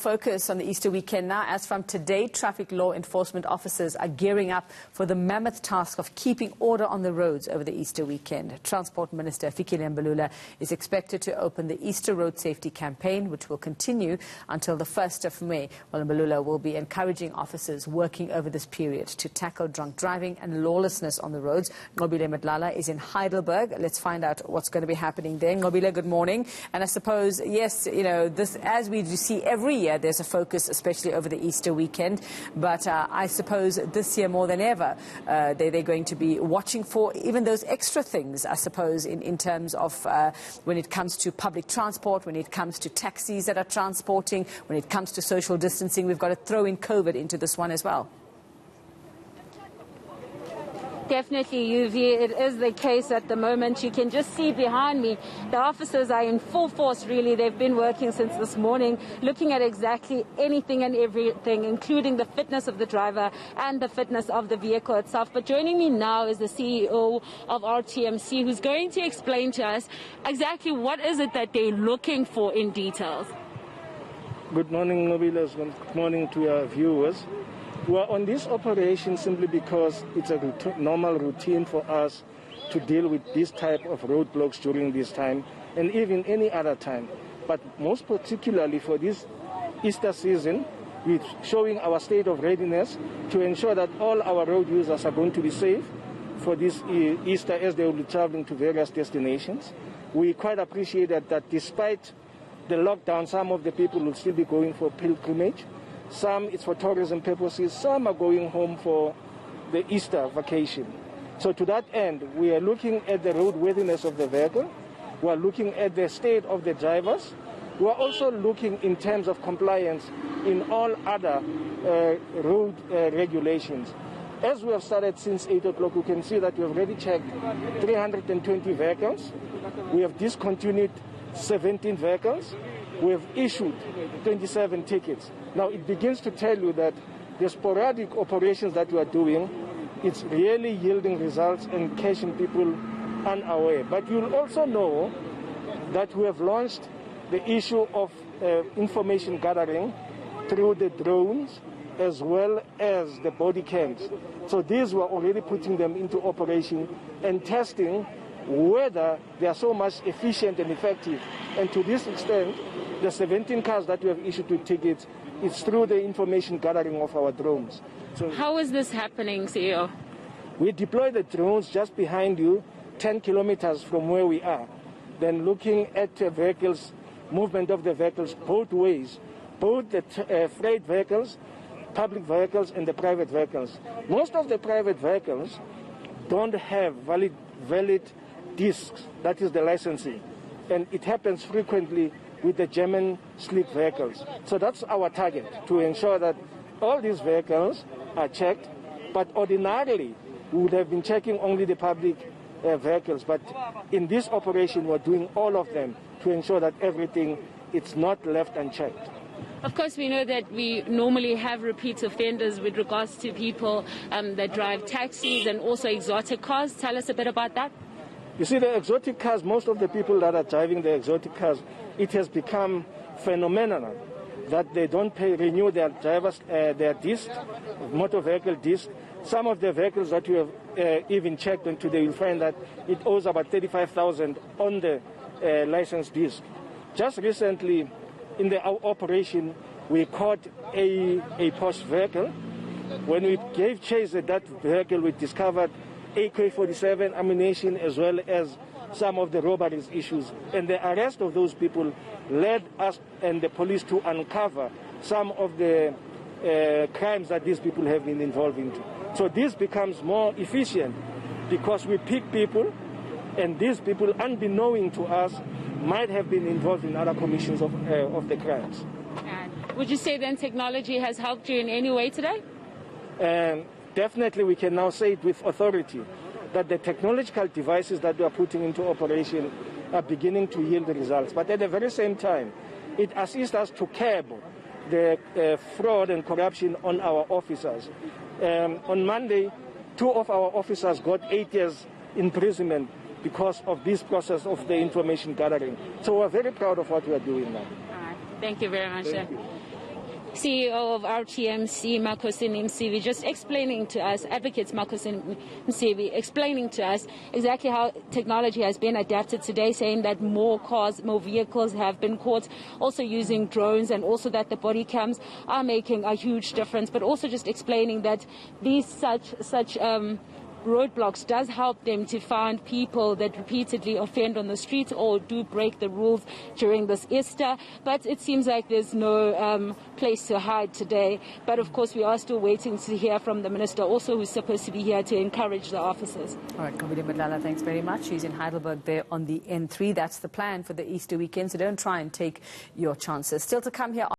Focus on the Easter weekend now, as from today, traffic law enforcement officers are gearing up for the mammoth task of keeping order on the roads over the Easter weekend. Transport Minister Fikile Mbalula is expected to open the Easter Road Safety Campaign, which will continue until the 1st of May. Well, Mbalula will be encouraging officers working over this period to tackle drunk driving and lawlessness on the roads. Fikile Mbalula is in Heidelberg. Let's find out what's going to be happening there. Fikile, good morning. And I suppose, yes, you know, this, as we see every year, there's a focus, especially over the Easter weekend. But I suppose this year more than ever, they're going to be watching for even those extra things, I suppose, in terms of when it comes to public transport, when it comes to taxis that are transporting, when it comes to social distancing. We've got to throw in COVID into this one as well. Definitely, UV. It is the case at the moment. You can just see behind me, the officers are in full force, really. They've been working since this morning, looking at exactly anything and everything, including the fitness of the driver and the fitness of the vehicle itself. But joining me now is the CEO of RTMC, who's going to explain to us exactly what is it that they're looking for in details. Good morning, Nobilas. Good morning to your viewers. We are on this operation simply because it's a normal routine for us to deal with this type of roadblocks during this time and even any other time. But most particularly for this Easter season, we're showing our state of readiness to ensure that all our road users are going to be safe for this Easter as they will be traveling to various destinations. We quite appreciate that despite the lockdown, some of the people will still be going for pilgrimage. Some it's for tourism purposes, some are going home for the Easter vacation. So to that end, we are looking at the roadworthiness of the vehicle, we are looking at the state of the drivers, we are also looking in terms of compliance in all other road regulations. As we have started since 8 o'clock, you can see that we have already checked 320 vehicles, we have discontinued 17 vehicles, we have issued 27 tickets. Now it begins to tell you that the sporadic operations that we are doing, it's really yielding results and catching people unaware. But you'll also know that we have launched the issue of information gathering through the drones as well as the body cams. So these we're already putting them into operation and testing whether they are so much efficient and effective. And to this extent, the 17 cars that we have issued with tickets, it's through the information gathering of our drones. So how is this happening, CEO? We deploy the drones just behind you, 10 kilometers from where we are. Then looking at vehicles, movement of the vehicles both ways, both the freight vehicles, public vehicles and the private vehicles. Most of the private vehicles don't have valid discs, that is the licensing. And it happens frequently with the German sleek vehicles. So that's our target, to ensure that all these vehicles are checked, but ordinarily we would have been checking only the public vehicles, but in this operation we're doing all of them to ensure that everything is not left unchecked. Of course, we know that we normally have repeat offenders with regards to people that drive taxis and also exotic cars. Tell us a bit about that. You see, the exotic cars, most of the people that are driving the exotic cars, it has become phenomenal that they don't renew their drivers, their disc, motor vehicle disc. Some of the vehicles that we have even checked on today, you'll find that it owes about 35,000 on the license disc. Just recently, in the operation, we caught a post vehicle. When we gave chase at that vehicle, we discovered AK-47 ammunition as well as some of the robberies issues. And the arrest of those people led us and the police to uncover some of the crimes that these people have been involved into. So this becomes more efficient because we pick people, and these people, unbeknown to us, might have been involved in other commissions of the crimes. Would you say then technology has helped you in any way today? Definitely we can now say it with authority that the technological devices that we are putting into operation are beginning to yield the results. But at the very same time, it assists us to curb the fraud and corruption on our officers. On Monday, 2 of our officers got 8 years imprisonment because of this process of the information gathering. So we're very proud of what we are doing now. All right. Thank you very much, sir. CEO of RTMC, Makhosini Msivi, just explaining to us, advocates Makhosini Msivi, explaining to us exactly how technology has been adapted today, saying that more cars, more vehicles have been caught, also using drones, and also that the body cams are making a huge difference, but also just explaining that these such roadblocks does help them to find people that repeatedly offend on the street or do break the rules during this Easter. But it seems like there's no place to hide today. But of course, we are still waiting to hear from the minister also, who's supposed to be here to encourage the officers. All right, Fikile Mbalula, thanks very much. She's in Heidelberg there on the N3. That's the plan for the Easter weekend, so don't try and take your chances. Still to come here.